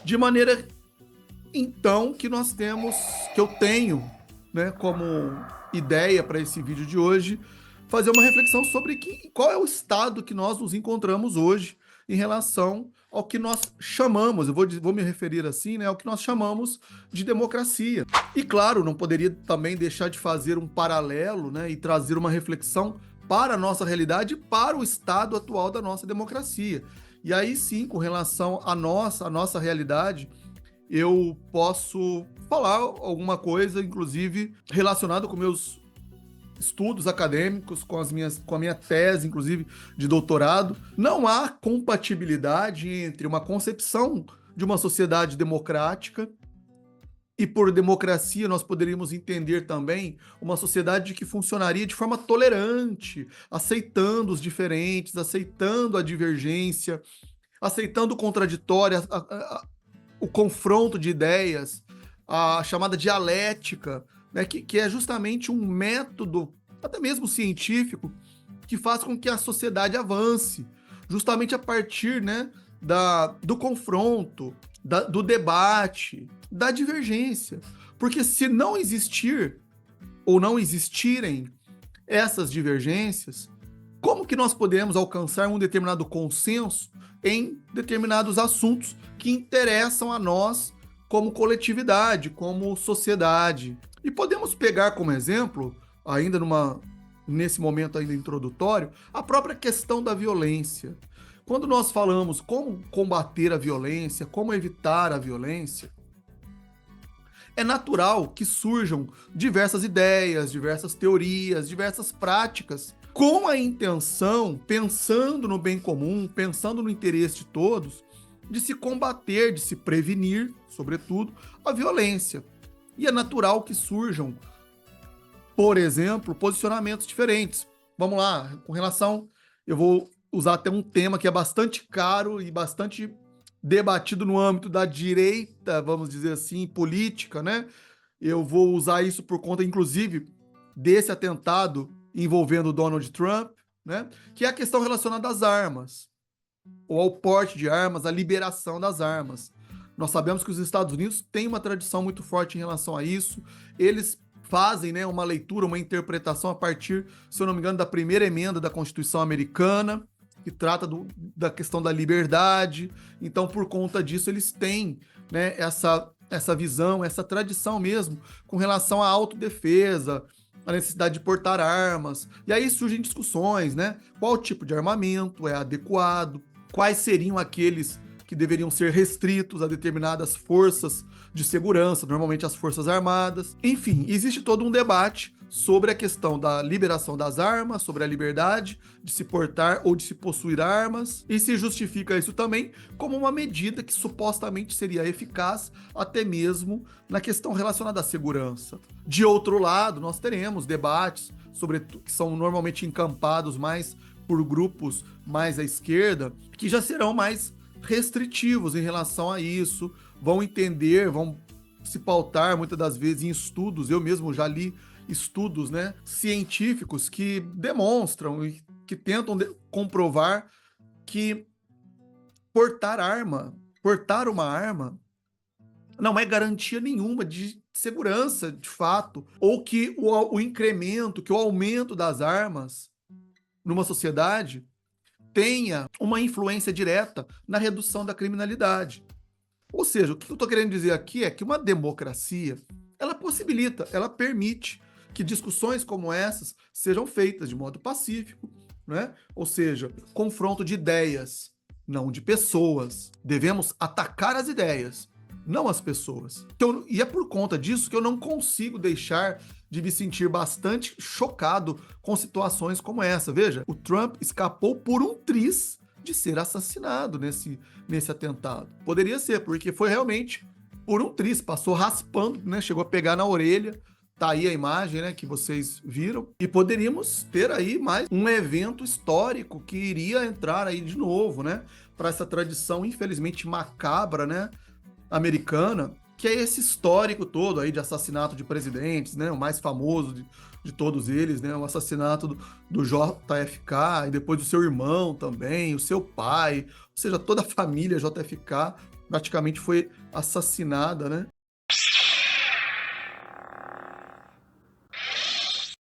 De maneira, então, que eu tenho, né, como ideia para esse vídeo de hoje, fazer uma reflexão sobre qual é o estado que nós nos encontramos hoje em relação ao que nós chamamos, vou me referir assim, né, ao que nós chamamos de democracia. E claro, não poderia também deixar de fazer um paralelo, né, e trazer uma reflexão para a nossa realidade, para o estado atual da nossa democracia. E aí sim, com relação à nossa realidade, eu posso falar alguma coisa, inclusive relacionado com meus estudos acadêmicos, com a minha tese, inclusive, de doutorado. Não há compatibilidade entre uma concepção de uma sociedade democrática e, por democracia, nós poderíamos entender também uma sociedade que funcionaria de forma tolerante, aceitando os diferentes, aceitando a divergência, aceitando o contraditório, o confronto de ideias, a chamada dialética, né, que é justamente um método, até mesmo científico, que faz com que a sociedade avance, justamente a partir, né, do confronto, do debate, da divergência. Porque se não existir ou não existirem essas divergências, como que nós podemos alcançar um determinado consenso em determinados assuntos que interessam a nós como coletividade, como sociedade? E podemos pegar como exemplo, ainda nesse momento ainda introdutório, a própria questão da violência. Quando nós falamos como combater a violência, como evitar a violência, é natural que surjam diversas ideias, diversas teorias, diversas práticas, com a intenção, pensando no bem comum, pensando no interesse de todos, de se combater, de se prevenir, sobretudo, a violência. E é natural que surjam, por exemplo, posicionamentos diferentes. Vamos lá, com relação, eu vou usar até um tema que é bastante caro e bastante debatido no âmbito da direita, vamos dizer assim, política, né? Eu vou usar isso por conta, inclusive, desse atentado envolvendo o Donald Trump, né? Que é a questão relacionada às armas, ou ao porte de armas, à liberação das armas. Nós sabemos que os Estados Unidos têm uma tradição muito forte em relação a isso. Eles fazem, né, uma leitura, uma interpretação a partir, se eu não me engano, da primeira emenda da Constituição americana, que trata da questão da liberdade. Então, por conta disso, eles têm, né, essa visão, essa tradição mesmo, com relação à autodefesa, a necessidade de portar armas. E aí surgem discussões, né? Qual tipo de armamento é adequado? Quais seriam aqueles que deveriam ser restritos a determinadas forças de segurança, normalmente as Forças Armadas. Enfim, existe todo um debate sobre a questão da liberação das armas, sobre a liberdade de se portar ou de se possuir armas, e se justifica isso também como uma medida que supostamente seria eficaz até mesmo na questão relacionada à segurança. De outro lado, nós teremos debates que são normalmente encampados mais por grupos mais à esquerda, que já serão mais restritivos em relação a isso, vão entender, vão se pautar muitas das vezes em estudos. Eu mesmo já li estudos, né, científicos que demonstram e que tentam comprovar que portar uma arma não é garantia nenhuma de segurança, de fato, ou que o incremento, que o aumento das armas numa sociedade tenha uma influência direta na redução da criminalidade. Ou seja, o que eu estou querendo dizer aqui é que uma democracia, ela possibilita, ela permite que discussões como essas sejam feitas de modo pacífico, né? Ou seja, confronto de ideias, não de pessoas. Devemos atacar as ideias, não as pessoas. Então, e é por conta disso que eu não consigo deixar de me sentir bastante chocado com situações como essa. Veja, o Trump escapou por um triz de ser assassinado nesse atentado. Poderia ser, porque foi realmente por um triz, passou raspando, né? Chegou a pegar na orelha. Tá aí a imagem, né, que vocês viram. E poderíamos ter aí mais um evento histórico que iria entrar aí de novo, né, para essa tradição, infelizmente, macabra, né, americana, que é esse histórico todo aí de assassinato de presidentes, né, o mais famoso de todos eles, né, o assassinato do JFK, e depois do seu irmão também, o seu pai, ou seja, toda a família JFK praticamente foi assassinada, né?